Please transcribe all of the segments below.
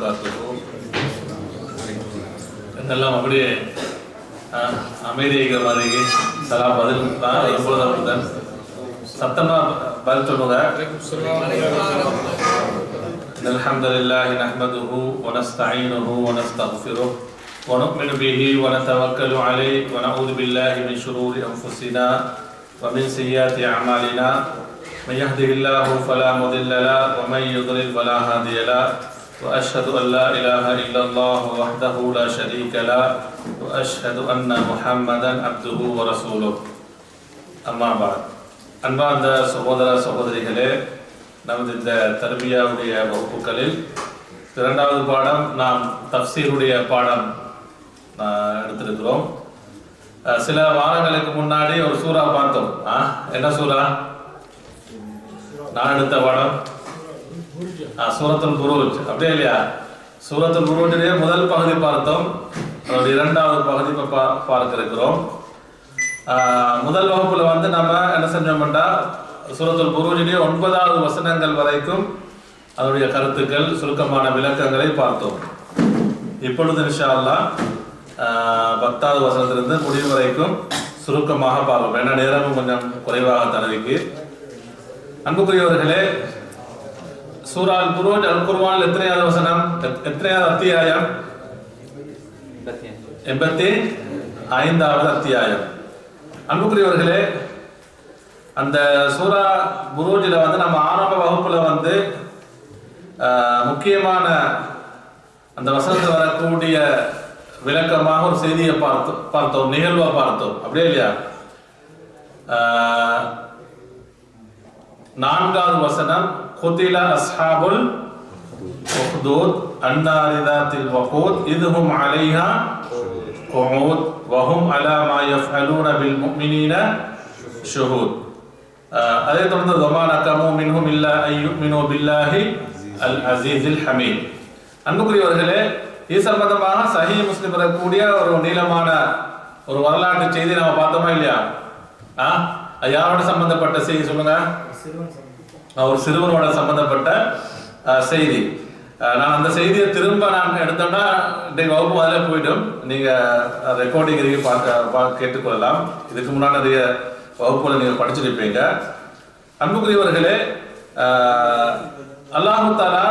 வபரகாத்துஹு. இதெல்லாம் அப்படியே அமைதியாக மாதிரி சலாம் பதில் தான் எப்பொழுது அப்படிதான் சத்தமா பதில் சொல்லுங்க. அல்ஹம்துலில்லாஹி நஹ்மதுஹு வ நஸ்தஈனுஹு வ நஸ்தக்ஃபிருஹு வ நு'மினு பிஹி வ நதவக்கலு அலைஹி வ நஊது பில்லாஹி மின் ஷுரூரி அன்ஃபுஸினா வ மின் ஸய்யிஆத்தி அஅமாலினா மன் யஹ்திஹில்லாஹு ஃபலா முதில்ல லஹு வ மன் யுضلل ஃபலா ஹாதிய லஹு وأشهد أن لا إله إلا الله وحده لا شريك له وأشهد أن محمدا عبده ورسوله أما بعد. அன்பார்ந்த சகோதர சகோதரிகளே, நமது இந்த தர்பியாவுடைய வகுப்புகளில் இரண்டாவது பாடம் நாம் தஃப்சீருடைய பாடம் எடுத்திருக்கிறோம். சில வாரங்களுக்கு முன்னாடி ஒரு சூறா பார்த்தோம். என்ன சூறா? நான் எடுத்த பாடம் சூரத்துல் புரூஜ், அப்படியே இல்லையா? சூரத்துல் புரூஜிலே முதல் பகுதி பார்த்தோம், அதோட இரண்டாவது பகுதி பார்க்க இருக்கிறோம். முதல் வகுப்புல நம்ம என்ன செஞ்சோம்னா சூரத்துல் புரூஜிலே 9வது வசனங்கள் வரைக்கும் அதனுடைய கருத்துக்கள் சுருக்கமான விளக்கங்களை பார்த்தோம். இப்பொழுது இன்ஷா அல்லாஹ் 10வது வசனத்திலிருந்து முடிவு வரைக்கும் சுருக்கமாக பார்ப்போம். ஏன்னா நேரமும் கொஞ்சம் குறைவாக தரவிக்கு. அன்புக்குரியவர்களே, சூரா அல் புரூஜ் அல் குர்ஆனில் எத்தனையாவது வசனம், எத்தனையாவது அத்தியாயம்? 85வது அத்தியாயம். அன்புக்குரியவர்களே, அந்த சூரா புரூஜில் நம்ம ஆரம்ப வகுப்புல முக்கியமான அந்த வசனத்தில் வரக்கூடிய விளக்கமாக ஒரு செய்தியை பார்த்தோம், நிகழ்வா பார்த்தோம், அப்படியே இல்லையா? 4வது வசனம், குதில அஸ்ஹாபுல் உஹ்தூத் அன்னாரி ذاتில் வகூத் இதுஹும் அலைஹா குஊத் வஹும் அலா மா யஃஅலூன பில் முஃமினீன ஷுஹூத். அதே தொடர்ந்து வமா நகமு மின்ஹும் இல்லா அய்யுமினு பில்லாஹி அல் அஸீஸில் ஹமீத். அன்புக்குரியவர்களே, இது சம்பந்தமாக சஹீஹ் முஸ்லிம் வரக்கூடிய ஒரு நீளமான ஒரு வரலாற்று செய்தி நம்ம பார்த்தோமா இல்லையா? யாரோட சம்பந்தப்பட்ட செய்தி சொல்லுங்க? ஒரு சிறுவனோட சம்பந்தப்பட்ட செய்தி. நான் அந்த செய்தியை திரும்ப எடுத்தோம்னா வகுப்பு அதில் போயிடும். நீங்க ரெக்கார்டிங் கேட்டுக்கொள்ளலாம். இதுக்கு முன்னாடி நிறைய வகுப்புகளை நீங்க படிச்சிருப்பீங்க. அன்புக்குரியவர்களே, அல்லாஹு தஆலா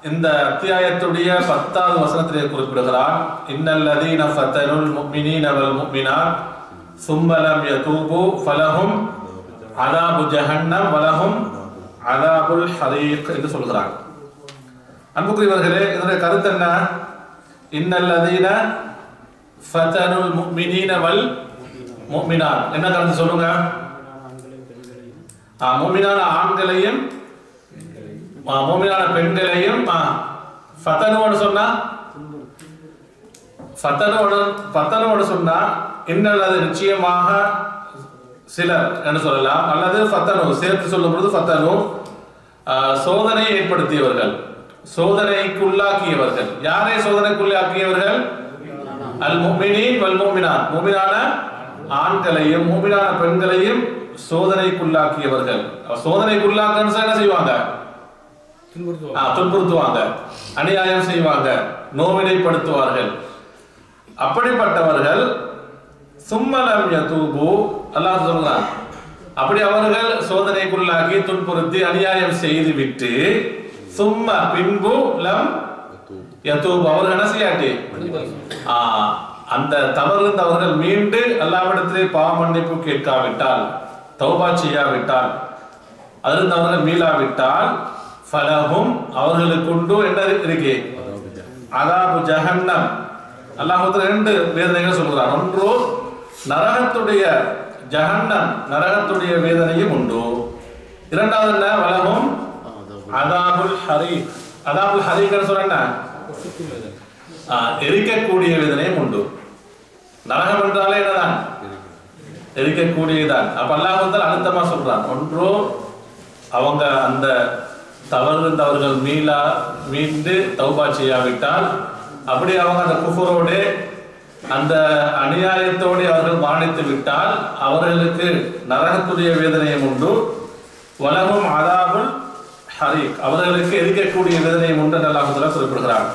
இந்த அத்தியாயத்துடைய 10வது வசனத்திலே குறிப்பிடுகிறார், இன்னல்லதீன ஃபதனுல் முஃமினீன வல் முஃமினாத் ثم لم يتوبوا فلهم عذاب جهنم ولهم عذاب الحريق என்று சொல்கிறார். அன்புக்குரியவர்களே, இதனுடைய கருத்து என்ன? இன்னல்லதீன ஃபதனுல் முஃமினீன வல் முஃமினாத், என்ன கருத்து சொல்லுங்க? முஃமினான ஆண்களையும் முஃமினான பெண்களையும் ஃபதனோடு சொன்னா, ஃபதனோடு சொன்னா இன்னல்லது நிச்சயமாக சிலர் என்று சொல்லலாம், அல்லது ஃபதனு சேர்த்து சொல்லும் பொழுது ஃபதனு சோதனையை ஏற்படுத்தியவர்கள், சோதனைக்குள்ளாக்கியவர்கள். யாரை சோதனைக்குள்ளாக்கியவர்கள்? அல் முஃமினீன் வல் முஃமினாத், முஃமினான ஆண்களையும் முஃமினான பெண்களையும் சோதனைக்குள்ளாக்கியவர்கள். சோதனைக்குள்ளாக்கன்னு என்ன செய்வாங்க? துன்புறுத்துவாங்க, அநியாயம் செய்வாங்க, நோவினைப்படுத்துவார்கள். அப்படிப்பட்டவர்கள் சும்மலம் யதூபு, அல்லாஹ் சொல்றான், அப்படி அவர்கள் சோதனைக்குள்ளாகி துன்புறுத்தி அநியாயம் செய்து விட்டு சும்ம பின்பு லம் யதூபு, அவர்கள் என்ன செய்யாட்டி அந்த தவறிலிருந்து அவர்கள் மீண்டு அல்லாஹ்விடத்திலே பாவ மன்னிப்பு கேட்காவிட்டால், தௌபா செய்யாவிட்டால், அதிலிருந்து அவர்கள் மீளாவிட்டால் ஃபலஹும் அவர்களுக்கு என்ன இருக்கு? அதாபு ஜஹன்னம். அல்லாஹ் 2 வேதனைகள் சொல்கிறார். ஒன்று நரகத்துடைய ஜஹன்னம், நரகத்துடைய வேதனையும் உண்டு. இரண்டாவது என்ன? வலஹும் அதாபுல் ஹரீக். அதாபுல் ஹரீக் சொல்றேன்னா எரிக்கக்கூடிய வேதனையும் உண்டு. நரகம் என்றாலே என்னதான்? எரிக்கக்கூடியதான். அப்ப அல்லாஹ் அழுத்தமா சொல்றான். ஒன்று அவங்க அந்த தவறிலிருந்து அவர்கள் மீண்டு தௌபா செய்யாவிட்டால், அப்படி அவங்க அந்த குஃபரோடு அந்த அநியாயத்தோடு அவர்கள் மரணித்து விட்டால் அவர்களுக்கு நரகத்துடைய வேதனையும் உண்டு. வலஹும் அதாபுல் ஹரீக், அவர்களுக்கு எரிக்கக்கூடிய வேதனை உண்டு அல்லாஹ் தஆலா குறிப்பிடுகிறார்.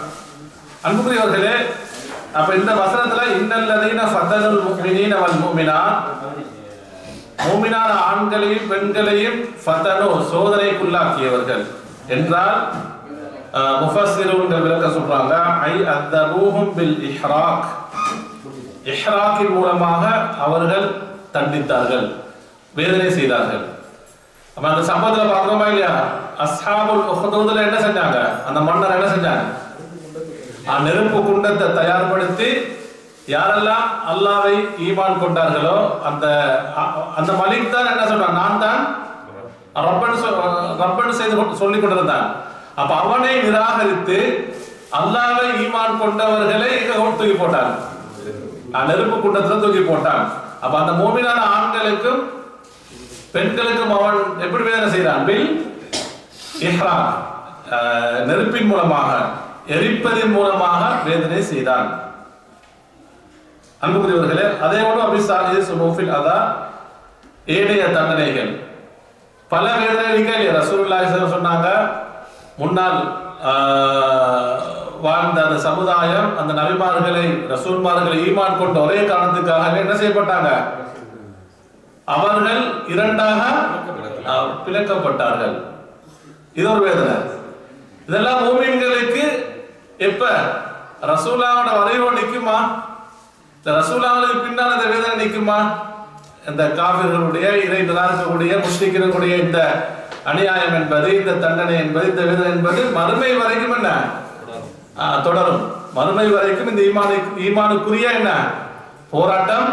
அன்புக்குரியவர்களே, அப்ப இந்த வசனத்துல இன்னல்லதீன ஃபதலுல் முஃமினீன வல் முஃமினாத், முஃமினான ஆண்களையும் பெண்களையும் ஃபதனு சோதனைக்குள்ளாக்கியவர்கள் என்றால் முஃபஸ்ஸிரூன்கள் விளக்கம் சொல்றாங்க, ஐ அத்தபூஹும் பில் இஹ்ராக், இஹ்ராக்கின் மூலமாக அவர்கள் தண்டித்தார்கள், வேதனை செய்தார்கள். அப்ப அந்த சம்பவத்துல பார்க்கிறோமா இல்லையா? அஸ்ஹாபுல் உஹ்தூத்ல என்ன செஞ்சாங்க? அந்த மன்னர் என்ன செஞ்சாங்க? நெருப்பு குண்டத்தை தயார்படுத்தி யாரெல்லாம் அல்லாஹ்வை ஈமான் கொண்டார்களோ அந்த அந்த மலிக் தான் என்ன சொல்றான், நான் தான் ரப்பன் செய்து சொல்லிக் கொண்டிருந்தான். அப்ப அவனை நிராகரித்து அல்லாஹ்வை ஈமான் கொண்டவர்களை தூக்கி போட்டான், நெருப்பு குண்டத்துல தூக்கி போட்டான். அப்ப அந்த மூமினான ஆண்களுக்கும் பெண்களுக்கும் அவன் எப்படி வேதனை செய்தான்? பில் இஹ்ராக், நெருப்பின் மூலமாக, எரிப்பதின் மூலமாக வேதனை செய்தான். அன்புக்குரியவர்களே, அதே போல ஏனைய தண்டனைகள் பல வேதனைகள் ரசூலுல்லாஹி ஸல்லல்லாஹு அலைஹி சொன்னாங்க. முன்னால் வாழ்ந்த அந்த சமுதாயம் அந்த நபிமார்களை ரசூல்மார்களை ஈமான் கொண்ட ஒரே காரணத்துக்காக என்ன செய்யப்பட்டாங்க? அவர்கள் இரண்டாக பிளக்கப்பட்டார்கள். இது ஒரு வேதனை. இதெல்லாம் மூமின்களுக்கு எப்ப ரசூலாவோட வரைவோ நிக்குமா? இந்த ரசூலாவுக்கு பின்னால் இந்த வேதனை நிக்குமா? இந்த காபிர்களுடைய இறை நிராகரிக்கக்கூடிய முஸ்லிம்களுடைய இந்த அநியாயம் என்பது, இந்த தண்டனை என்பது, இந்த வேதனை என்பது மறுமை வரைக்கும் என்ன தொடரும். மறுமை வரைக்கும் இந்த ஈமானுக்குரிய என்ன போராட்டம்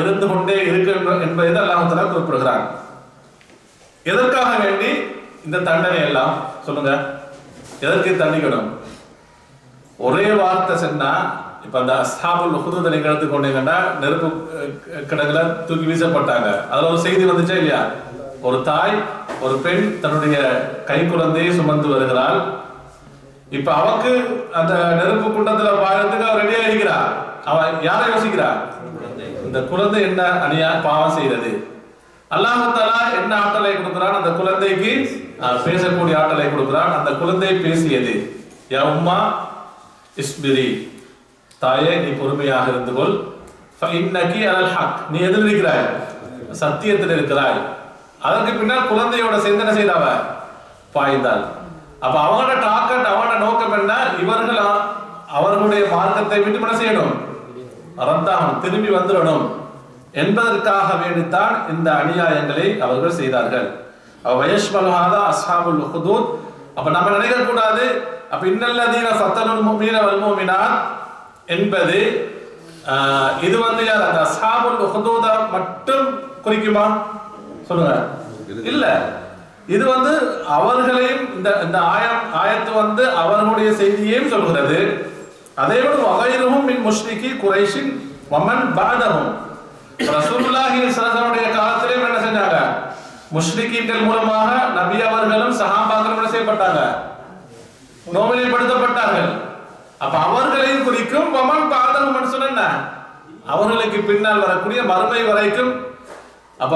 இருந்து கொண்டே இருக்கு என்பதை அல்லாஹ் தஆலா குறிப்பிடுகிறார். எதற்காக வேண்டி இந்த தண்டனை எல்லாம் சொல்லுங்க? எதற்கு தண்டிக்கணும்? ஒரே வார்த்தை சொன்னா, இப்ப அந்த அஸ்ஹாபுல் உஹ்தூத் நீங்க எடுத்துக்கொண்டீங்கன்னா நெருப்பு கிடங்குல தூக்கி வீசப்பட்டாங்க. அதுல ஒரு செய்தி வந்துச்சா இல்லையா? ஒரு தாய் ஒரு பெண் தன்னுடைய கை குழந்தையை சுமந்து வருகிறாள். இப்ப அவக்கு அந்த நெருப்பு குண்டத்துல பாயறதுக்கு அவ ரெடியா இருக்கிறார். அவ யாரை யோசிக்கிறா? இந்த குழந்தை என்ன அநியா பாவம் செய்யறது? அல்லாஹ் தஆலா என்ன ஆற்றலை கொடுக்கிறான்? அந்த குழந்தைக்கு பேசக்கூடிய ஆற்றலை கொடுக்கிறான். அந்த குழந்தை பேசியது, யா உம்மா இஸ்பிரி, தாயே நீ பொறுமையாக இருந்து கொள், ஃபஇன்னகி அலல் ஹக், நீ எதில் இருக்கிறாய்? சத்தியத்தில் இருக்கிறாய். அதற்கு பின்னால் குழந்தையோட சிந்தனை செய்தவ பாய்ந்தாள். அப்ப அவங்களோட டார்கெட், அவனோட நோக்கம் என்ன? இவர்கள் அவர்களுடைய மார்க்கத்தை விட்டு என்ன செய்யணும்? ரத்தாகணும், திரும்பி வந்துடணும் என்பதற்காக வேண்டித்தான் இந்த அநியாயங்களை அவர்கள் செய்தார்கள். வயஷ்மலுஹாதா அஸ்ஹாபுல் உஹ்தூத். அப்ப நம்ம நினைக்க கூடாது, அப்ப இன்னல்லதீன ஃபத்தனுல் முஃமினீன வல் முஃமினாத் என்பது இது யார்? அந்த அஸ்ஹாபுல் உஹ்தூத மட்டும் குறிக்குமா? சொல்லுங்க. இல்ல, இது அவர்களையும் இந்த ஆயத்து அவர்களுடைய செய்தியையும் சொல்கிறது. அதே போல வகைருஹும் மின் முஷ்ரிகி குரைஷின் வமன் பாதஹும், ரசூலுல்லாஹி ஸல்லல்லாஹு அலைஹி காலத்திலே என்ன செஞ்சாங்க? முஷ்ரிக்கீன்கள் மூலமாக நபி அவர்களும் சஹாபாக்களும் என்ன செய்யப்பட்டாங்க? நோவினைப்படுத்தப்பட்டார்கள். அப்ப அவர்களையும் குறிக்கும். வமன் பாதஹும் சொன்னா அவர்களுக்கு பின்னால் வரக்கூடிய மறுமை வரைக்கும். அப்ப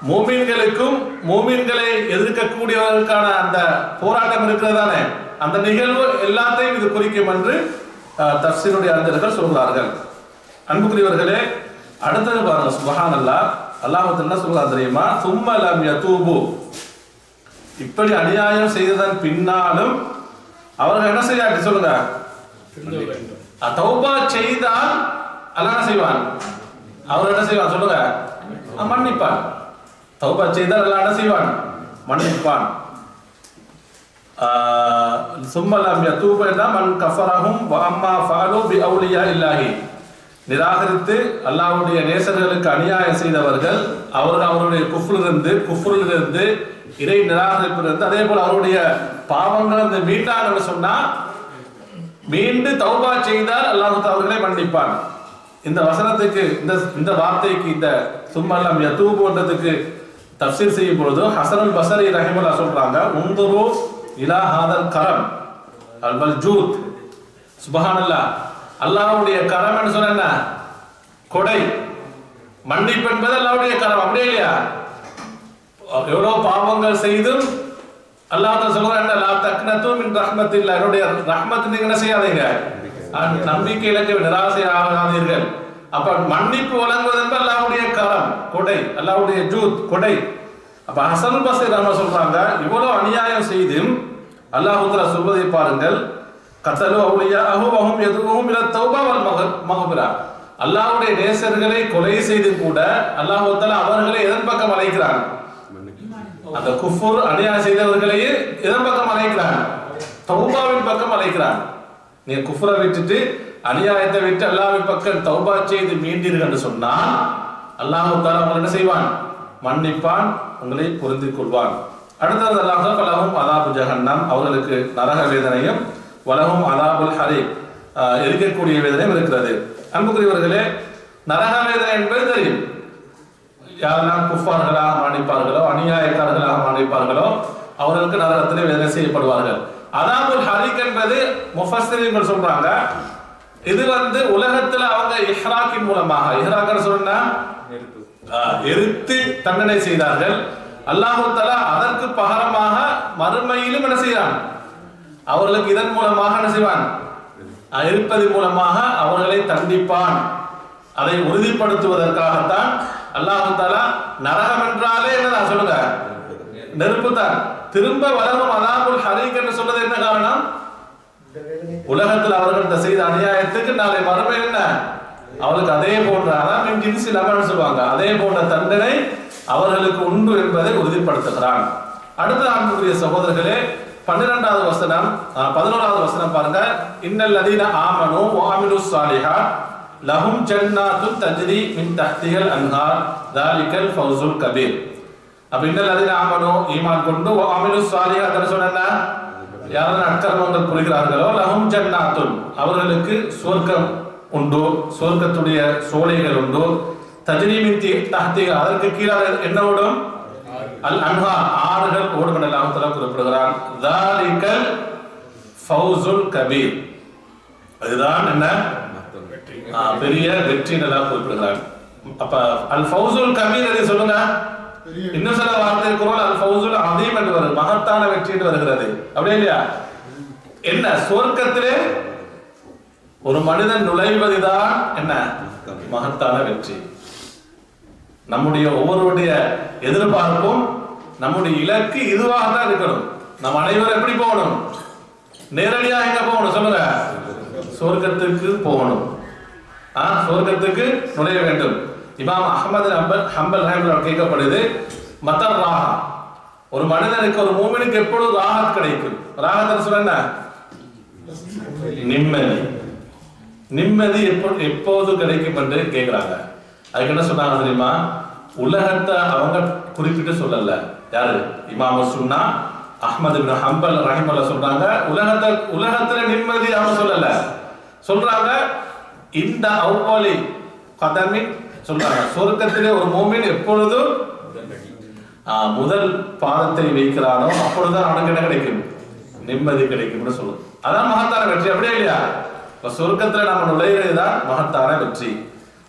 மூமின்களுக்கும் மூமின்களை எதிர்க்கக்கூடியவர்களுக்கான அந்த போராட்டம் இருக்கிறதானே, அந்த நிகழ்வு எல்லாத்தையும் இது குறிக்கும் என்று தஃசீருடைய அறிஞர்கள் சொல்கிறார்கள். அன்புக்குரியவர்களே, அடுத்தது பாருங்க, சுப்ஹானல்லாஹ், அல்லாஹ் என்ன சொல்றார் தெரியுமா? சும்ம லம் யதூபு, இப்படி அநியாயம் செய்ததன் பின்னாலும் அவர்கள் என்ன செய்யாட்டி சொல்லுங்க? தௌபா செய்தால் அல்லாஹ் என்ன செய்வான்? அவர் என்ன செய்வான் சொல்லுங்க? மன்னிப்பான். தௌபா செய்தால் அல்லாஹ் என்ன செய்வான்? மன்னிப்பான். சும்ம லம் யதூபு என்றா மன் கஃபரஹும் வ அம்மா ஃபஅலு பி அவுலியா இல்லாஹி, நிராகரித்து அல்லாஹ்வுடைய நேசர்களுக்கு அநியாயம் செய்தவர்கள், அவருடைய குஃப்ரிலிருந்து இறை நிராகரிப்பிலிருந்து, அதே போல அவருடைய பாவங்கள் மீண்டாங்கன்னு சொன்னா மீண்டு தௌபா செய்தால் அல்லாஹ் அவர்களை மன்னிப்பான். இந்த வசனத்துக்கு இந்த வார்த்தைக்கு இந்த சும்ம லம் யதூபுன்றதுக்கு தஃசீர் செய்யும் பொழுது ஹஸனுல் பஸரி ரஹிமஹுல்லாஹ் சொல்றாங்க, உந்துரு இலா ஹாதல் கரம் அல் மல்ஜூத். சுப்ஹானல்லாஹ், அல்லாஹ்வுடைய கரம் என்று சொன்னா என்ன? கொடை. மன்னிப்பு என்பது அல்லாஹ்வுடைய கரம், அப்படியே இல்லையா? எவ்வளவு பாவங்கள் செய்தும் அல்லாஹ் சொல்றான், லா தக்னது மின் ரஹ்மத்தில்லாஹ், என்னுடைய ரஹ்மத் நீங்க என்ன செய்யாதீங்க, நம்பிக்கை இழக்க நிராசை ஆகாதீர்கள். அப்ப மன்னிப்பு வழங்குவது என்பது அல்லாஹ்வுடைய கரம், கொடை, அல்லாஹ்வுடைய ஜூத், கொடை. அப்ப ஹசன் பஸ்ரி ரஹ்மத்துல்லாஹி சொல்றாங்க, இவ்வளவு அநியாயம் செய்து அல்லாஹ் தஆலா சொல்வதை பாருங்கள், கத்தலு அவுலியாஹு வஹும் யதுஹும் இலா தௌபா வல் மக்ஃபிரா. அல்லாஹ்வுடைய நேசர்களை கொலை செய்து கூட அல்லாஹ் தஆலா அவர்களை எதன் பக்கம் அழைக்கிறான், அந்த குஃபுர் அநியாயம் செய்தவர்களையே எதன் பக்கம் அழைக்கிறான், தௌபாவின் பக்கம் அழைக்கிறான். நீ குஃப்ரை விட்டுட்டு அநியாயத்தை விட்டு அல்லாஹ்வின் பக்கம் தௌபா செய்து மீண்டீர்கள் என்று சொன்னால் அல்லாஹ் தஆலா உங்களை என்ன செய்வான், மன்னிப்பான், உங்களை பொருந்திக் கொள்வான். அடுத்தது அல்லாஹ் லஹும் அதாபு ஜஹன்னம், அவர்களுக்கு நரக வேதனையும், வலஹும் அதாபுல் ஹரீக், எரிக்கக்கூடிய வேதனையும் இருக்கிறது. அன்புக்குரியவர்களே, நரக வேதனை என்பது தெரியும். யாரெல்லாம் குஃபார்களாக மன்னிப்பார்களோ, அநியாயக்காரர்களாக மன்னிப்பார்களோ அவர்களுக்கு நரகத்திலே வேதனை செய்யப்படுவார்கள். அதாபுல் ஹரீக் என்பது முஃபஸ்ஸிரீன்கள் சொல்றாங்க, இது உலகத்துல அவங்க இஹ்ராக்கின் மூலமாக, இஹ்ராக்னு சொன்னா எரித்து தண்டனை செய்தார்கள். அல்லாஹ் தஆலா அதற்கு பகரமாக மறுமையிலும் என்ன செய்வான், அவர்களுக்கு இதன் மூலமாக என்ன செய்வான், எரிப்பதன் மூலமாக அவர்களை தண்டிப்பான். அதை உறுதிப்படுத்துவதற்காகத்தான் அல்லாஹ் தஆலா நரகம் என்றாலே என்ன சொல்லுங்க, நெருப்பு தான். திரும்ப வலஹும் அதாபுல் ஹரீக் என்று சொல்றது என்ன காரணம், உலகத்தில் அவர்கள் செய்த அநியாயத்துக்கு நாளை மறுமையில் என்ன அவளுக்கு அதே போன்ற, அதான் மின் ஜின்ஸில் அமல்னு சொல்லுவாங்க, அதே போன்ற தண்டனை அவர்களுக்கு உண்டு என்பதை உறுதிப்படுத்துகிறான். அடுத்த அன்புக்குரிய சகோதரர்களே, 12வது வசனம் 11வது வசனம் பாருங்க, இன்னல் லதீன ஆமனு வ அமிலுஸ் ஸாலிஹாத் லஹும் ஜன்னாத்துன் தஜ்ரி மின் தஹ்திஹல் அன்ஹார் தாலிகல் ஃபௌசுல் கபீர். அப்ப இன்னல் லதீன ஆமனு, ஈமான் கொண்டு, வ அமிலுஸ் ஸாலிஹாத் என்ன சொன்னா, யாரெல்லாம் நற்கர்மங்கள் புரிகிறார்களோ, லஹும் ஜன்னாத்துன், அவர்களுக்கு சுவர்க்கம் உண்டு, சுவர்க்கத்துடைய சோலைகள் உண்டு, தஜ்ரி மின் தஹ்திஹா, அதற்கு கீழே என்ன ஓடும், அல் அன்ஹார், ஆறுகள் ஓடும் என அல்லாஹ் தஆலா குறிப்பிடுகிறான். தாலிகல் ஃபௌசுல் கபீர், அதுதான் என்ன பெரிய வெற்றி என அல்லாஹ் குறிப்பிடுகிறான். அப்ப அல் ஃபௌசுல் கபீர் எதை சொல்லுங்க, இன்னும் சில வார்த்தை குர்ஆன் அல் ஃபௌசுல் அதீம் என்று வருது, மகத்தான வெற்றி என்று வருகிறது, அப்படியே இல்லையா? என்ன சுவர்க்கத்திலே ஒரு மனிதன் நுழைவதுதான் என்ன மகத்தான வெற்றி. நம்முடைய ஒவ்வொருடைய எதிர்பார்ப்பும், நம்முடைய இலக்கு இதுவாக தான் இருக்கணும். நம்ம அனைவரும் எப்படி போகணும், நேரடியாக எங்க போகணும் சொல்லுங்க, சுவர்க்கத்துக்கு போகணும், சுவர்க்கத்துக்கு நுழைய வேண்டும். இமாம் அஹ்மது ஹம்பல் ரஹிமஹுல்லாஹ் கேட்கப்படுது, மத்தர் ராஹா, ஒரு மனிதனுக்கு, ஒரு மூமினுக்கு எப்பொழுது ராஹத் கிடைக்கும், ராஹத் சொல்ல நிம்மதி, நிம்மதி எப்போது கிடைக்கும் என்று கேட்கிறாங்க. அதுக்கு என்ன சொன்னாங்க தெரியுமா, உலகத்தை அவங்க குறிப்பிட்டு சொல்லல, யாரு, இமாம் சுன்னா அஹ்மது இப்னு ஹம்பல் ரஹிமஹுல்லாஹ் சொல்றாங்க, உலகத்துல நிம்மதி அவங்க சொல்லல, சொல்றாங்க இந்த அவ்வளி கதமின் சொல்றாங்க, சொர்க்கத்திலே ஒரு மூமின் எப்பொழுது முதல் பாதத்தை வைக்கிறானோ அப்பொழுதுதான் அவனுக்கு என்ன கிடைக்கும், நிம்மதி கிடைக்கும்னு சொல்லுது. அதான் மகத்தான வெற்றி, அப்படியே இல்லையா? இப்ப சொர்க்கத்துல நம்ம நுழைகிறதுதான் மகத்தான வெற்றி.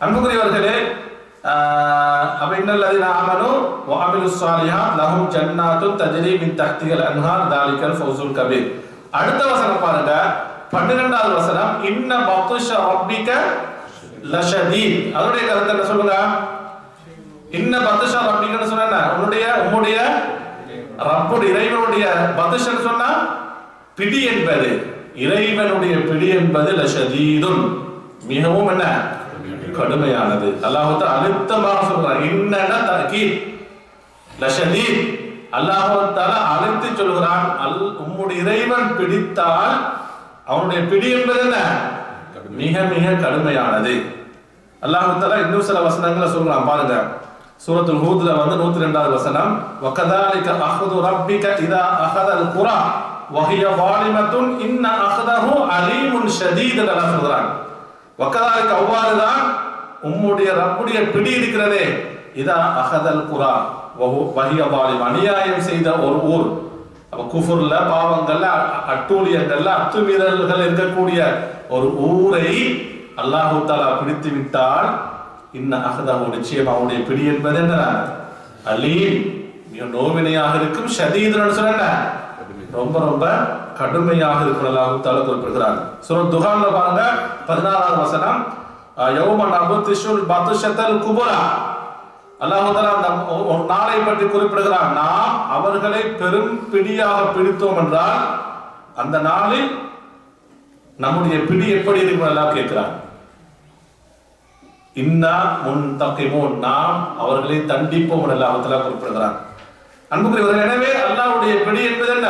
அன்புக்குரியவர்களே, அப்ப இன்னல் லதீன ஆமனு வ அமிலுஸ் ஸாலிஹாத் லஹும் ஜன்னாத்துன் தஜ்ரி மின் தஹ்திஹல் அன்ஹார் தாலிகல் ஃபௌசுல் கபீர். அடுத்த வசனம் பாருங்க, 12வது வசனம், இன்ன பத்ஷ ரப்பிக லஷதீத், அதோடைய கருத்து என்ன சொல்லுங்க, இன்ன பத்ஷ ரப்பிகன்னு சொன்னா உம்முடைய ரப்புடைய இறைவனுடைய பத்ஷன்னு சொன்னா பிடி என்பது, இறைவனுடைய பிடி என்பது லஷதீதுன், மிகவும் என்ன கடுமையானது. அல்லாஹ் தஆலா அழுத்தமாக சொல்றான், இன்னன தஅகீத் லஷதீத், அல்லாஹ் தஆலா அழுத்தி சொல்கிறான், உம்முடைய இறைவன் பிடித்தால் அவனுடைய பிடி என்பது என்ன மிக மிக கடுமையானது. அல்லாஹ் தஆலா இன்னும் சில வசனங்களை சொல்றான் பாருங்க, சூரத்துல் ஹூத்ல 102வது வசனம், வகதாலிக அஹது ரப்பிக இதா அஹதல் குரா வஹிய வாலிமத்துன் இன்ன அஹதஹு அலீமுன் ஷதீத் என்று அல்லாஹ் சொல்றான். வகதாலிக அவ்வாறுதான் உம்முடைய ரப்புடைய பிடி இருக்கிறதே, இதா அஹதல் குரா வஹிய வாலிம், அநியாயம் செய்த ஒரு ஊர், அப்ப குஃபுர்ல, பாவங்கள்ல, அட்டூழியங்கள்ல, அத்துமீறல்கள் இருக்கக்கூடிய ஒரு ஊரை அல்லாஹ் தஆலா பிடித்து விட்டால், இன்ன அஹதஹு, நிச்சயம் அவனுடைய பிடி என்பது என்ன அலீம், மிக நோவினையாக இருக்கும், ஷதீதுன்னு சொன்ன ரொம்ப ரொம்ப கடுமையாக இருக்கும் அல்லாஹ் தஆலா குறிப்பிடுகிறார். சூரா துஹான்ல பாருங்க 16வது வசனம், யௌம நபுத்திஷுல் பத்ஷத்தல் குப்ரா. அல்லாஹ் தஆலா அந்த ஒரு நாளை பற்றி குறிப்பிடுகிறார். நாம் அவர்களை பெரும் பிடியாக பிடித்தோம் என்றால் அந்த நாளில் நம்முடைய பிடி எப்படி இருக்கும் அல்லாஹ் கேட்கிறார். இன்னா முன்தகிமூன், நாம் அவர்களை தண்டிப்போம் என்று அல்லாஹ் தஆலா குறிப்பிடுகிறார். அன்புக்குரியவர்களே, எனவே அல்லாஹ்வுடைய பிடி என்பது என்ன?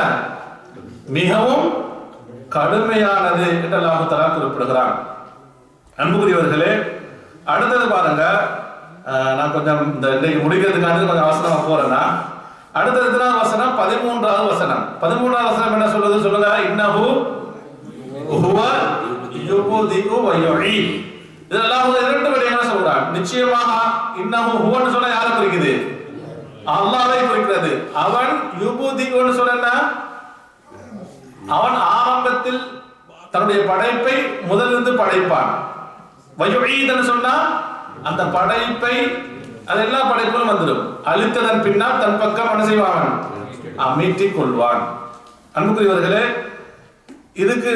மிகவும் கடுமையானது என்று அல்லாஹ் தஆலா குறிப்பிடுகிறார். அன்புக்குரியவர்களே, அடுத்தது பாருங்க, நான் கொஞ்சம் இந்த இன்னைக்கு முடிக்கிறதுக்காக கொஞ்சம் அவசரமா போறேன்னா, அடுத்தது எத்தனாவது வசனம்? 13வது வசனம். 13வது வசனம் என்ன சொல்லுது சொல்லுங்க. இன்னஹு ஹுவ யுபதிஉ வ யுஈத். இதெல்லாம் இரண்டு விடயங்களை சொல்றான். நிச்சயமாக இன்னஹு ஹுவன்னு சொன்னா யாரை குறிக்குது? அல்லாஹ்வை குறிக்கிறது. அவன் யுபதிஉன்னு சொன்னா அவன் ஆரம்பத்தில் தன்னுடைய படைப்பை முதலிருந்து படைப்பான். வயுஈத்னு சொன்னா அந்த படைப்பை அது எல்லா படைப்புகளும் வந்துடும். அழித்ததன் பின்னால் தன் பக்கம் என்ன செய்வான்? மீட்டிக் கொள்வான். அன்புக்குரியவர்களே, இதுக்கு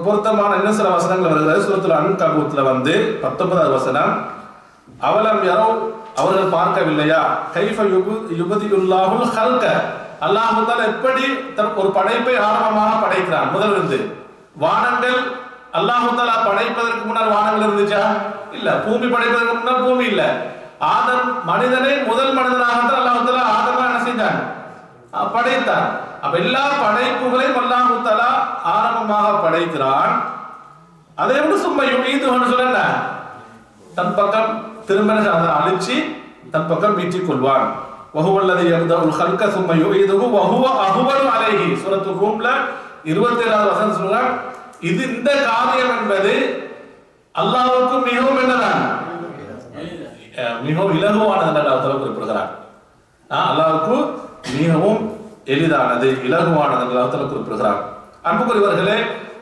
பொருத்தமான இன்னும் சில வசனங்கள் வருகிறது. சூரத்துல் அன்கபூத்ல 19வது வசனம், அவலம் யரௌ, அவர்கள் பார்க்கவில்லையா, கைஃப யுபதியுல்லாஹுல் ஹல்க, அல்லாஹ் தஆலா எப்படி ஒரு படைப்பை ஆரம்பமாக படைக்கிறான் முதலிருந்து. வானங்கள் அல்லாஹ் தஆலா படைப்பதற்கு முன்னால் வானங்கள் இருந்துச்சா? இல்ல. பூமி படைப்பதற்கு முன்னால் பூமி இல்ல. ஆதம் மனிதனை முதல் மனிதனாக அல்லாஹ் தஆலா ஆதமை என்ன செஞ்சான்? படைத்தான். அப்ப எல்லா படைப்புகளையும் அல்லாஹ் தஆலா ஆரம்பமாக படைக்கிறான். அதே போல சும்மா யுஈதுன்னு சொல்ல தன் பக்கம் திரும்ப அதை அழிச்சு தன் பக்கம் மீட்டிக் கொள்வான். வஹுவல்லதி யப்தஉல் ஹல்க சும்ம யுஈதுஹு வஹுவ அஹ்வனு அலைஹி. சூரத்துல் ரூம்ல 27வது வசனம் சொல்றான், இது இந்த காரியம் என்பது அல்லாஹ்வுக்கு மிகவும் என்னதான் மிகவும் இலகுவானது என்று அல்லாஹ் தஆலா குறிப்பிடுகிறார். அல்லாஹ்வுக்கு மிகவும் எளிதானது, இலகுவானது என்று அல்லாஹ் தஆலா குறிப்பிடுகிறார். அன்புக்குரியவர்களே,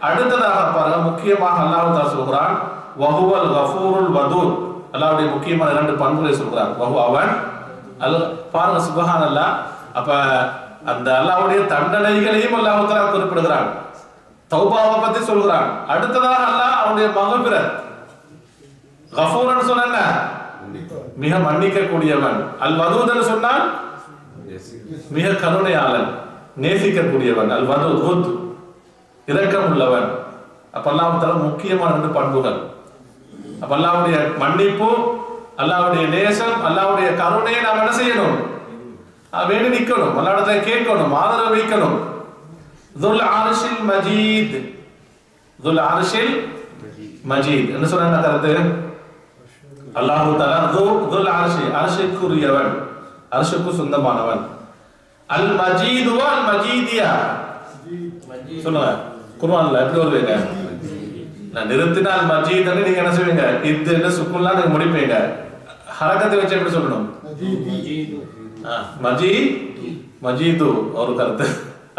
அடுத்ததாக பாருங்க, முக்கியமாக அல்லாஹ் தஆலா சொல்கிறான் வஹுவல் கஃபூருல் வதூத். அல்லாஹ்வுடைய முக்கியமான இரண்டு பண்புகளை சொல்கிறார். வஹு, அவன். பாருங்க, சுப்ஹானல்லாஹ். அப்ப அந்த அல்லாஹ்வுடைய தண்டனைகளையும் அல்லாஹ் தஆலா குறிப்பிடுகிறான். தௌபாவை பத்தி சொல்கிறான். அடுத்ததாக அல்லாஹ் அவனுடைய மக்ஃபிரத், கஃபூர்னு சொன்னா மிக மன்னிக்க கூடியவன். அல் வதூத்னு சொன்னால் மிக கருணையாளன், நேசிக்கக்கூடியவன். அல் வதூத், இரக்கம் உள்ளவன். அப்ப அல்லாஹ் தஆலா முக்கியமான ரெண்டு பண்புகள். அப்ப அல்லாஹ்வுடைய மன்னிப்பு, அல்லாஹ்வுடைய நேசம், அல்லாஹ்வுடைய கருணையை நாம் என்ன செய்யணும்? வேண்டி நிக்கணும், அல்லாஹ்விடத்தை கேட்கணும், ஆதரவு வைக்கணும். துல் அர்ஷில் மஜீத், துல் அர்ஷில் மஜீத் என்ன சொன்ன கருத்து? அல்லாஹ் தஆலா துல் அர்ஷி, அர்ஷுக்குரியவன், அர்ஷுக்கு சொந்தமானவன். அல் மஜீது வல் மஜீதியா சொல்லுங்க. குர்ஆன்ல எப்படி வருவீங்க? நான் நிறுத்தினால் மஜீத் நீங்க என்ன செய்வீங்க? இது சுக்குன்லாம் நீங்க முடிப்பீங்க. ஹரக்கத்தை வச்சு எப்படி சொல்லணும்? மஜீத், மஜீது ஒரு கருத்து.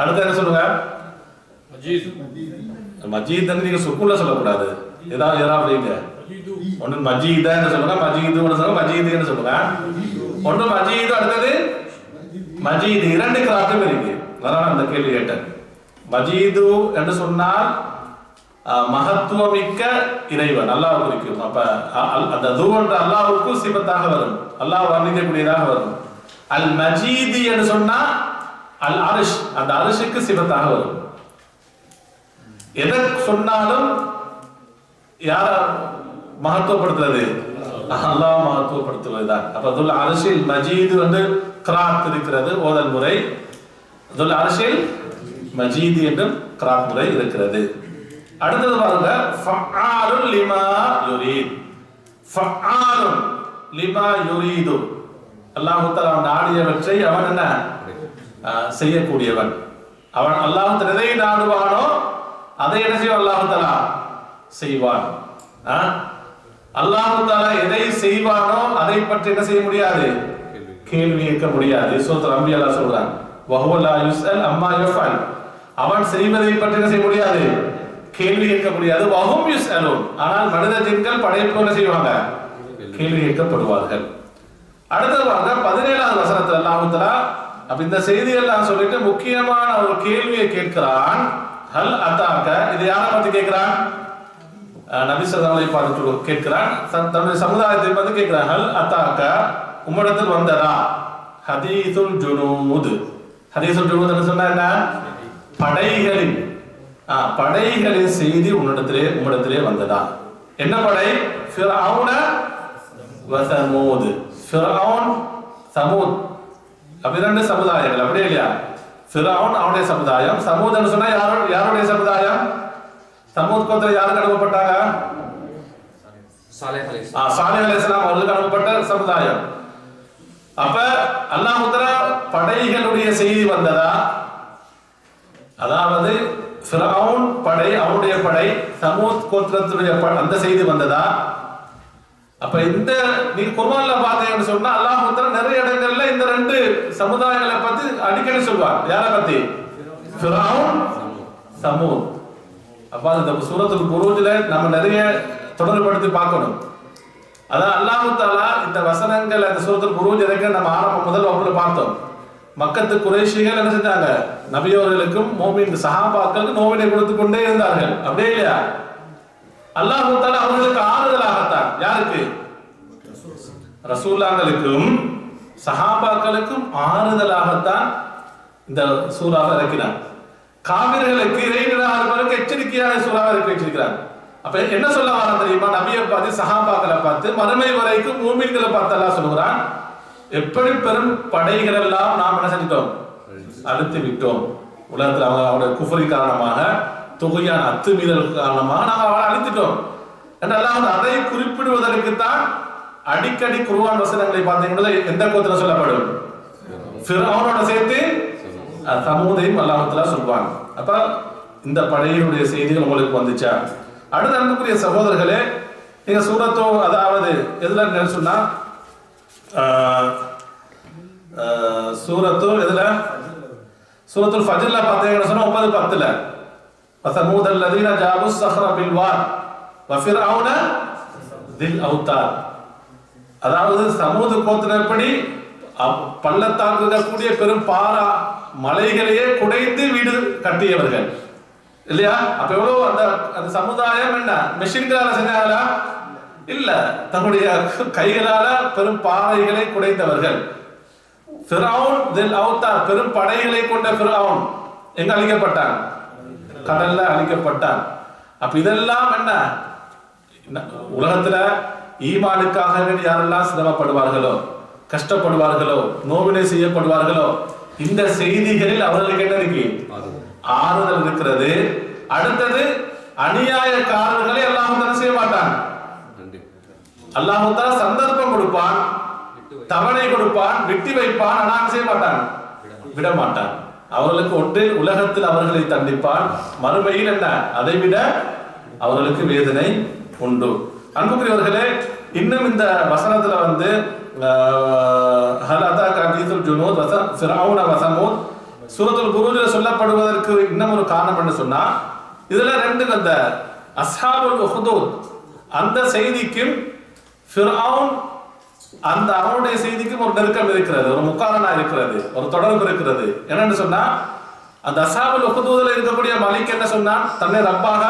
அடுத்து என்ன சொல்லுங்க? மஜீத் நீங்க சுக்குன்ல சொல்லக்கூடாது. ஏதாவது ஒன்று மஜீதா என்ன சொல்லுங்க, மஜீது சொல்லுங்க, மஜீதுன்னு சொல்லுங்க. ஒன்று மஜீது, அடுத்தது மஜீது. இரண்டு கிராத்தும் இருக்கு. அதனால அந்த கேள்வி கேட்டேன். மஜீது என்று சொன்னால் மகத்துவமிக்க இறைவன், அல்லாஹ் குறிக்கும். அப்ப அந்த து என்ற அல்லாஹ்வுக்கு சிபத்தாக வரும், அல்லாஹ் வர்ணிக்கக்கூடியதாக வரும். அல் மஜீதி என்று சொன்னா அல் அர்ஷ், அந்த அர்ஷுக்கு சிபத்தாக வரும். எதை சொன்னாலும் யார மகத்துவப்படுத்துறது? அல்லாஹ் மகத்துவப்படுத்துவதுதான். அப்ப துல் அர்ஷில் மஜீது வந்து கிராத் இருக்கிறது ஓதல் முறை. துல் அர்ஷில் மஜீதி என்றும் கிராத் முறை இருக்கிறது. அடுத்தது பாருங்க, ஃபஆலுல் லிமா யுரீத். ஃபஆலுன் லிமா யுரீது. அல்லாஹ் தஆலா நாடியவற்றை அவன் என்ன செய்யக்கூடியவன். அவன் அல்லாஹ் எதை நாடுவானோ அதை என்ன செய்வான்? அல்லாஹ் தஆலா செய்வான். அல்லாஹ் தஆலா எதை செய்வானோ அதை பற்றி என்ன செய்ய முடியாது? கேள்வி கேட்க முடியாது. சூரத்துல் அன்பியா அல்லாஹ் சொல்றான், வஹுவ லா யுஸ்அல் அம்மா யஃஅல். அவன் செய்வதை பற்றி என்ன செய்ய முடியாது? கேள்வி கேட்க முடியாது. வஹும் யுஸ்அலூன். ஆனால் மனித ஜின்கள் படைப்பு என்ன செய்வாங்க? கேள்வி கேட்கப்படுவார்கள். அடுத்தது பாருங்க, 17வது வசனத்துல அல்லாஹ் தஆலா அப்ப இந்த செய்தியெல்லாம் சொல்லிட்டு முக்கியமான ஒரு கேள்வியை கேட்கிறான். ஹல் அத்தாக்க, இது யாரை பத்தி கேட்கிறான்? நபி ஸல்லல்லாஹு அலைஹி வஸல்லம் கேட்கிறான், தன்னுடைய சமுதாயத்தை பத்தி கேட்கிறான். ஹல் அத்தாக்க, உம்மிடத்தில் வந்ததா ஹதீசுல் ஜுனூத். ஹதீசுல் ஜுனூத் என்று சொன்னா என்ன? படைகளின் செய்தி உம்மிடத்திலே வந்ததா? என்ன படை? ஃபிரௌன வ ஸமூத். ஃபிரௌன், சமூத், அப்படி ரெண்டு சமுதாயங்கள், அப்படியே இல்லையா? ஃபிரௌன் அவனுடைய சமுதாயம், சமூத் என்று சொன்னா யாருடைய சமுதாயம்? சமூத் கோத்திரம் யாருக்கு அனுப்பப்பட்டாங்க? சாலிஹ் அலைஹிஸ்ஸலாம் அவர்களுக்கு அனுப்பப்பட்ட சமுதாயம். அப்ப அல்லாஹ் தஆலா படைகளுடைய செய்தி வந்ததா? அதாவது ஃபிரௌன் படை, அவனுடைய படை, சமூத் கோத்திரத்துடைய அந்த செய்தி வந்ததா? அப்ப இந்த நீங்க குர்ஆன்ல பாத்தீங்கன்னு சொன்னா அல்லாஹ் தஆலா நிறைய இடங்கள்ல இந்த ரெண்டு சமுதாயங்களை பத்தி அடிக்கடி சொல்வார். யாரை பத்தி? ஃபிரௌன், சமூத். அப்ப இந்த சூரத்துல் புரூஜ்ல நம்ம நிறைய தொடர்புபடுத்தி பார்க்கணும். அதான் அல்லாஹ் தஆலா இந்த வசனங்கள் அந்த சூரத்துல் புரூஜ் நம்ம முதல் வகுப்புல பார்த்தோம். மக்கத்து குறைஷிகள் என்ன செஞ்சாங்க? நபி அவர்களுக்கும் மோமின் சஹாபாக்களுக்கு நோவினை கொடுத்து கொண்டே இருந்தார்கள், அப்படியே இல்லையா? அல்லாஹ் தஆலா அவர்களுக்கு ஆறுதலாகத்தான், யாருக்கு? ரசூலுல்லாஹ்களுக்கும் சஹாபாக்களுக்கும் ஆறுதலாகத்தான் இந்த சூறாவை இறக்கினார். காவிர்களுக்கு இறைநிராகர்களுக்கு எச்சரிக்கையான சூறாவை இறக்கி வச்சிருக்கிறார். அப்ப என்ன சொல்ல வரான் தெரியுமா? நபியை பார்த்து, சஹாபாக்களை பார்த்து, மறுமை வரைக்கும் மூமின்களை பார்த்து அல்லாஹ் சொல்கிறான், எப்படி பெரும் படைகள் எல்லாம் நாம் என்ன செஞ்சிட்டோம்? அழுத்தி விட்டோம். உலகத்தில் அவருடைய குஃப்ரி காரணமாக, தொகையான அத்துமீறல் காரணமாக நாங்கள் அவரை அழித்துட்டோம் என்றெல்லாம் அதை குறிப்பிடுவதற்குத்தான் அடிக்கடி குர்ஆன் வசனங்களை பார்த்தீங்கன்னா எந்த கோத்திரம் சொல்லப்படும்? ஃபிரௌனோட சேர்த்து சமூதையும் அல்லாஹ் தஆலா சொல்வாங்க. அப்ப இந்த படையினுடைய செய்திகள் உங்களுக்கு வந்துச்சா? அடுத்த அன்புக்குரிய சகோதரர்களே, நீங்க சூரத்தோ, அதாவது எதுல சொன்னா சூரத்துல் ஃபஜ்ர்ல பார்த்தீங்கன்னா சொன்னா 9:10ல வஸமூத் அல்லதீன ஜாபு ஸஹ்ர பில் வாத் வஃபிர்அவுன தில் அவுதார். அதாவது சமூத் கோத்திரப்படி பள்ளத்தாக்கு கூடிய பெரும் பாரா மலைகளையே குடைந்து வீடு கட்டியவர்கள் இல்லையா? அப்ப எவ்வளவு அந்த சமுதாயம் என்ன மெஷின்களால செஞ்சாங்களா? இல்ல, தன்னுடைய கைகளால பெரும் பாறைகளை குடைந்தவர்கள். ஃபிரௌன் தில் அவுதார், பெரும் படைகளை கொண்ட ஃபிரௌன் எங்க அழிக்கப்பட்டான்? கடல்ல அழிக்கப்பட்டான். அப்ப இதெல்லாம் என்ன? உலகத்துல ஈமானுக்காக யாரெல்லாம் சிரமப்படுவார்களோ, கஷ்டப்படுவார்களோ, நோவினை செய்யப்படுவார்களோ, இந்த செய்திகளில் அவர்களுக்கு என்ன இருக்கு? ஆறுதல் இருக்கிறது. அடுத்தது, அநியாயக்காரர்களை அல்லாஹ் தஆலா செய்ய மாட்டான். அல்லாஹ் தஆலா சந்தர்ப்பம் கொடுப்பான், தவணை கொடுப்பான், வெட்டி வைப்பான், ஆனால் செய்ய மாட்டான், விட மாட்டான். அவர்களுக்கு ஒன்றில் உலகத்தில் அவர்களை தண்டிப்பான், மறுமையில் என்ன அதைவிட அவர்களுக்கு வேதனை உண்டு. அன்புக்குரியவர்களே, இன்னும் இந்த வசனத்துல வந்து சூரத்துல் புரூஜ்ல சொல்லப்படுவதற்கு இன்னும் ஒரு காரணம் என்ன சொன்னா, இதுல ரெண்டு அந்த அஸ்ஹாபுல் உஹ்தூத் அந்த செய்திக்கும் ஃபிரௌன் அந்த அவனுடைய செய்திக்கும் ஒரு நெருக்கம் இருக்கிறது, ஒரு முக்காரணா இருக்கிறது, ஒரு தொடர்பு இருக்கிறது. என்னன்னு சொன்னா, அந்த அஸ்ஹாபுல் உஹ்தூத்ல இருக்கக்கூடிய மலிக் என்ன சொன்னான்? தன்னை ரப்பாக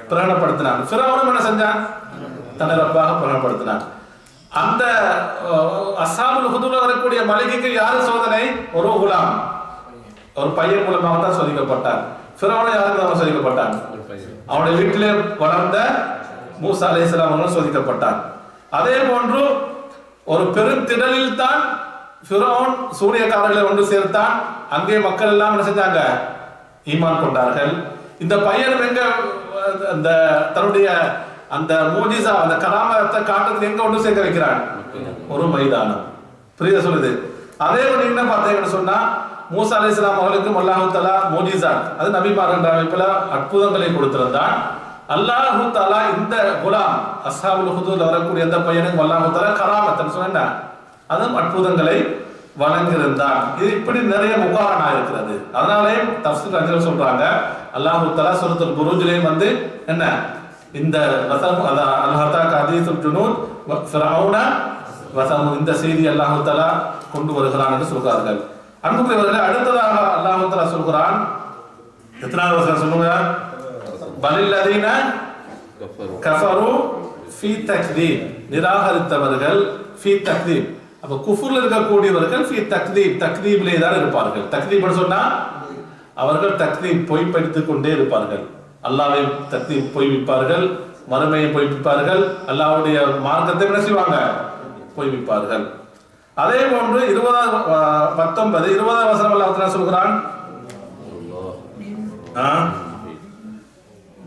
பிரகடனப்படுத்தினான். ஃபிரௌனும் என்ன செஞ்சான்? தன்னை ரப்பாக பிரகடனப்படுத்தினான். அந்த அஸ்ஹாபுல் உஹ்தூத்ல வரக்கூடிய மலிக்கு யாரு சோதனை? ஒரு குலாம், ஒரு பையன் மூலமாக தான் சோதிக்கப்பட்டான். ஃபிரௌன் யாருக்கு சோதிக்கப்பட்டான்? அவனுடைய வீட்டிலே வளர்ந்த மூசா அலைஹிஸ்ஸலாம் அவர்கள் சோதிக்கப்பட்டான். அதே போன்று ஒரு பெருந்திடலில் தான் ஃபிரௌன் சூரியக்காரர்களை ஒன்று சேர்த்தான். அங்கே மக்கள் எல்லாம் என்ன செஞ்சாங்க? ஈமான் கொண்டார்கள். இந்த பையனும் எங்க அந்த தன்னுடைய அந்த மூஜிசா, அந்த கராமத்தை காட்டுறதுக்கு எங்க ஒன்று சேர்க்க வைக்கிறான்? ஒரு மைதானம். புரியுதா சொல்லுது? அதே ஒரு என்ன பார்த்தீங்கன்னு சொன்னா, மூசா அலைஹிஸ்ஸலாம் அவர்களுக்கும் அல்லாஹ் தஆலா மூஜிசாத், அது நபிமார்கள் என்ற அமைப்புல அற்புதங்களை கொடுத்திருந்தான். அல்லாஹ் தஆலா இந்த குலாம் அஸ்ஹாபுல் உஹ்தூத்ல வரக்கூடிய அந்த பையனுக்கு அல்லாஹ் தஆலா கராமத்தன்னு சொன்னா அதுவும் அற்புதங்களை வழங்கியிருந்தான். இது இப்படி நிறைய முகாரணா இருக்கிறது. அதனாலே தஃப்சீர் அறிஞர்கள் சொல்றாங்க, அல்லாஹ் தஆலா சூரத்துல் புரூஜ்லயே வந்து என்ன இந்த வசனம் அல்லாஹ் தஆலா ஹதீசுல் ஜுனூத் ஃபிரௌன இந்த செய்தி அல்லாஹ் தஆலா கொண்டு வருகிறான் என்று சொல்கிறார்கள். அன்புக்குரியவர்களே, அடுத்ததாக அல்லாஹ் தஆலா சொல்கிறான், எத்தனாவது வசனம் சொல்லுங்க? பலில்லதீன கஃபரு ஃபீ தக்தீப், நிராகரித்தவர்கள் ஃபீ தக்தீப். அப்ப குஃப்ர்ல இருக்கக்கூடியவர்கள் ஃபீ தக்தீப், தக்தீப்லே தான் இருப்பார்கள். தக்தீப் சொன்னா அவர்கள் தக்தீப் பொய்ப்படுத்திக் கொண்டே இருப்பார்கள். அல்லாஹ்வை தக்தீப் பொய்விப்பார்கள், மறுமையை பொய்விப்பார்கள், அல்லாஹ்வுடைய மார்க்கத்தை என்ன செய்வாங்க? பொய்விப்பார்கள். அதே போன்று 20 வசனம் அல்லாஹ் தஆலா சொல்கிறான்,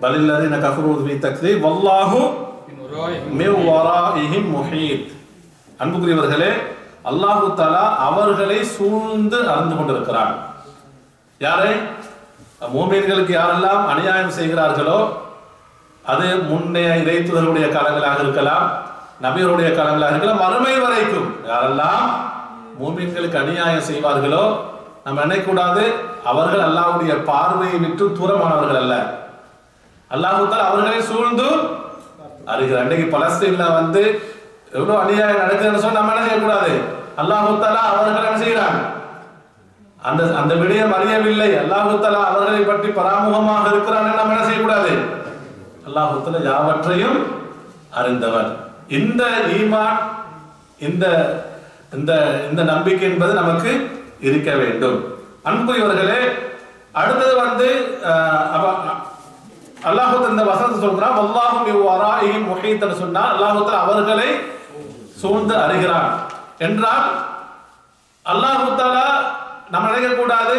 பலில்லதீன கஃபரு ஃபீ தக்தீப் வல்லாஹு மின் வராஇஹிம் முஹீத். அன்புக்குரியவர்களே, அல்லாஹ் தஆலா அவர்களை சூழ்ந்து அறிந்து கொண்டிருக்கிறான். யாரை? மூமின்களுக்கு யாரெல்லாம் அநியாயம் செய்கிறார்களோ, அது முன்னைய இறைத்துதலுடைய காலங்களாக இருக்கலாம், நபியருடைய காலங்களாக இருக்கலாம், மறுமை வரைக்கும் யாரெல்லாம் மூமின்களுக்கு அநியாயம் செய்வார்களோ, நம்ம நினைக்கூடாது அவர்கள் அல்லாஹ்வுடைய பார்வையை விட்டு தூரமானவர்கள் அல்ல. அல்லாஹ் தஆலா அவர்களை சூழ்ந்து அறிகிறார். அன்றைக்கு பலஸ்தீன்ல எவ்வளவு அநியாயம் நடக்குதுன்னு சொன்னா நம்ம என்ன செய்யக்கூடாது? அல்லாஹ் தஆலா அவர்கள் என்ன செய்கிறான்? அந்த விடயம் அறியவில்லை, அல்லாஹ் தஆலா அவர்களை பற்றி பராமுகமாக இருக்கிறான், நம்ம என்ன செய்யக்கூடாது? அல்லாஹ் தஆலா யாவற்றையும் அறிந்தவர். இந்த ஈமான், இந்த இந்த நம்பிக்கை என்பது நமக்கு இருக்க வேண்டும். அன்புக்குரியவர்களே, அடுத்தது அல்லாஹ் இந்த வசனத்தை சொல்றான், வல்லாஹு மின் வராஇஹிம் முஹீத் என்று சொன்னா அல்லாஹ் தஆலா அவர்களை சூழ்ந்து அறிகிறான் என்றால், அல்லாஹ் தஆலா நம்ம நினைக்க கூடாது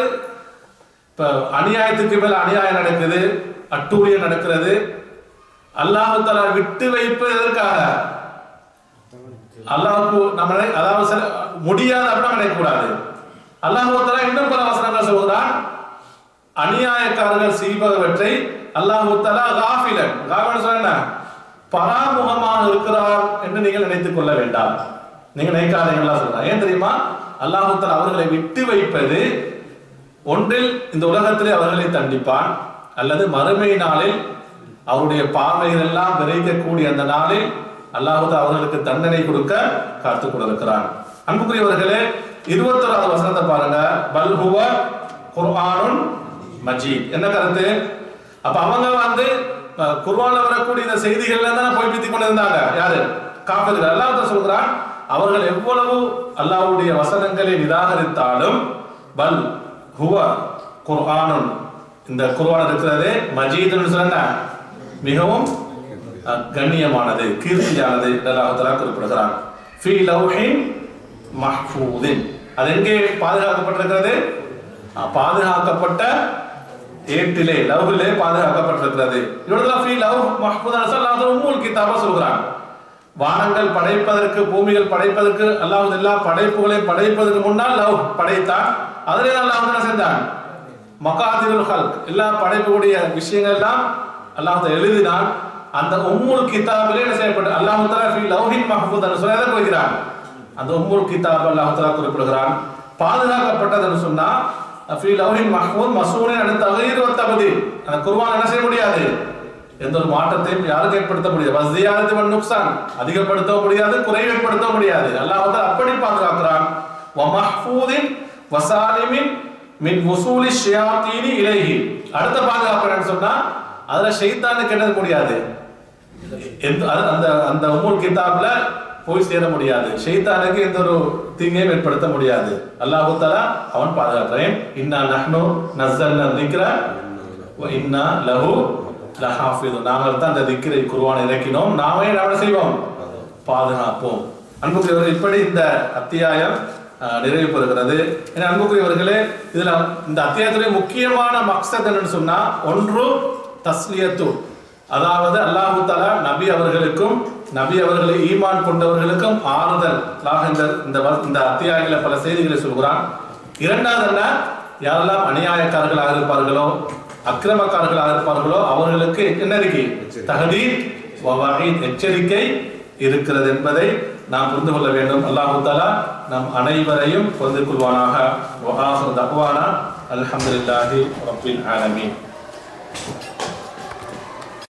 இப்ப அநியாயத்துக்கு மேல அநியாயம் நடக்குது, அட்டூழியம் நடக்கிறது, அல்லாஹ் தஆலா விட்டு வைப்பது எதற்காக? அல்லாஹ்வுக்கு நம்ம அதாவது முடியாது அப்படின்னு நினைக்க கூடாது. அல்லாஹ் தஆலா இன்னும் பல வசனங்கள் சொல்கிறான், அநியாயக்காரர்கள் செய்பவற்றை அல்லாஹ் தஆலா காஃபிலன், காஃபிலன் சொன்னா பராமுகமாக இருக்கிறார் என்று நீங்கள் நினைத்துக் கொள்ள வேண்டாம், நீங்க நினைக்காதீங்களா சொல்றாங்க. ஏன் தெரியுமா? அல்லாஹ் தஆலா அவர்களை விட்டு வைப்பது ஒன்றில் இந்த உலகத்திலே அவர்களை தண்டிப்பான், அல்லது மறுமை நாளில் அவருடைய பார்வைகள் எல்லாம் விரைக்கக்கூடிய அந்த நாளில் அல்லாஹ் தஆலா அவர்களுக்கு தண்டனை கொடுக்க காத்துக் கொண்டிருக்கிறான். அன்புக்குரியவர்களே, 21வது வசனத்தை பாருங்க, பல் ஹுவ குர்ஆனுன் மஜீத். என்ன கருத்து? அப்ப அவங்க குர்ஆன்ல வரக்கூடிய இந்த செய்திகள்ல தான் போய் பித்திக் கொண்டிருந்தாங்க. யாரு? காஃபிர்கள். அல்லாஹ் தஆலா சொல்றான், அவர்கள் எவ்வளவு அல்லாஹ்வுடைய வசனங்களை நிராகரித்தாலும் பல் ஹுவ குர்ஆனுன், இந்த குர்ஆன் இருக்கிறதே மஜீத்னு சொன்னா மிகவும் கண்ணியமானது, கீர்த்தியானது அல்லாஹ் தஆலா குறிப்பிடுகிறான். ஃபீ லவ்ஹின் மஹ்ஃபூதின், அது எங்கே பாதுகாக்கப்பட்டிருக்கிறது? பாதுகாக்கப்பட்ட ஏட்டிலே, லவ்ஹிலே பாதுகாக்கப்பட்டிருக்கிறது. இவர்கள் ஃபீ லவ்ஹ் மஹ்ஃபூதன் அல்லாஹ் உம்முல் கிதாப சொல்றான். வானங்கள் படைப்பதற்கு, பூமிகள் படைப்பதற்கு, அல்லாஹ் எல்லா படைப்புகளை படைப்பதற்கு முன்னால் லவ் படைத்தான். அதிலே அல்லாஹ் என்ன செஞ்சான்? மகாதிருல் ஹல்க், எல்லா படைப்புடைய விஷயங்கள் எல்லாம் அல்லாஹ் எழுதினான். அந்த உம்முல் கிதாபிலே என்ன செய்யப்பட்டது? அல்லாஹ் தஆலா ஃபீ லவ்ஹின் மஹ்ஃபூதன் சொல்ல எதை குறிக்கிறான்? அந்த உம்முல் கிதாப் அல்லாஹ் தஆலா குறிப்பிடுகிறான். பாதுகாக்கப்பட்டதுன்னு சொன்னா ஃபீ லவ்ஹின் மஹ்ஃபூத் மஸ்ஊனின் அன் தக்யீர் வ தப்தீல், அந்த குர்ஆன் என்ன செய்ய முடியாது? எந்த ஒரு மாற்றத்தையும் யாருக்கு ஏற்படுத்த முடியாது. வஸ்தியாரத்து வன் நுக்சான், அதிகப்படுத்த முடியாது, குறைவுபடுத்த முடியாது. அல்லாஹ் அப்படி பாதுகாக்கிறான். வ மஹ்ஃபூதின் வ சாலிமின் மின் வசூலி ஷயாத்தீனி இலைஹி, அடுத்த பாதுகாப்பு சொன்னா அதுல ஷைத்தானுக்கு என்ன முடியாது, அந்த உம்முல் கிதாப்ல போய் சேர முடியாது, ஷைத்தானுக்கு எந்த ஒரு தீங்கையும் ஏற்படுத்த முடியாது. அல்லாஹ் தஆலா அவன் பாதுகாக்கிறேன். இன்னா நஹ்னு நஸல்னா ذிக்ர வ இன்னா லஹு லஹாஃபிது, நாங்கள் தான் அந்த திக்ரை குர்ஆனை இறக்கினோம், நாமே என்ன செய்வோம்? பாதுகாப்போம். அன்புக்குரியவர்களே, இப்படி இந்த அத்தியாயம் நிறைவு பெறுகிறது. ஏன்னா அன்புக்குரியவர்களே, இதுல இந்த அத்தியாயத்துடைய முக்கியமான மக்சத் என்னன்னு சொன்னா, ஒன்று தஸ்லியத்து, அதாவது அல்லாஹ் தஆலா நபி அவர்களுக்கும் நபி அவர்களை ஈமான் கொண்டவர்களுக்கும் ஆறுதல். இந்த அத்தியாயங்கள பல செய்திகளை சொல்கிறான். இரண்டாவது என்ன, யாரெல்லாம் அநியாயக்காரர்களாக இருப்பார்களோ, அக்கிரமக்காரர்களாக இருப்பார்களோ அவர்களுக்கு என்ன இருக்கு? தஹதீர் வ வஈத், எச்சரிக்கை இருக்கிறது என்பதை நாம் புரிந்து கொள்ள வேண்டும். அல்லாஹ் தஆலா நம் அனைவரையும் பொறுத்துக் கொள்வானாக. வ ஆகிரு தஅவானா அல்ஹம்துலில்லாஹி ரப்பில் ஆலமீன்.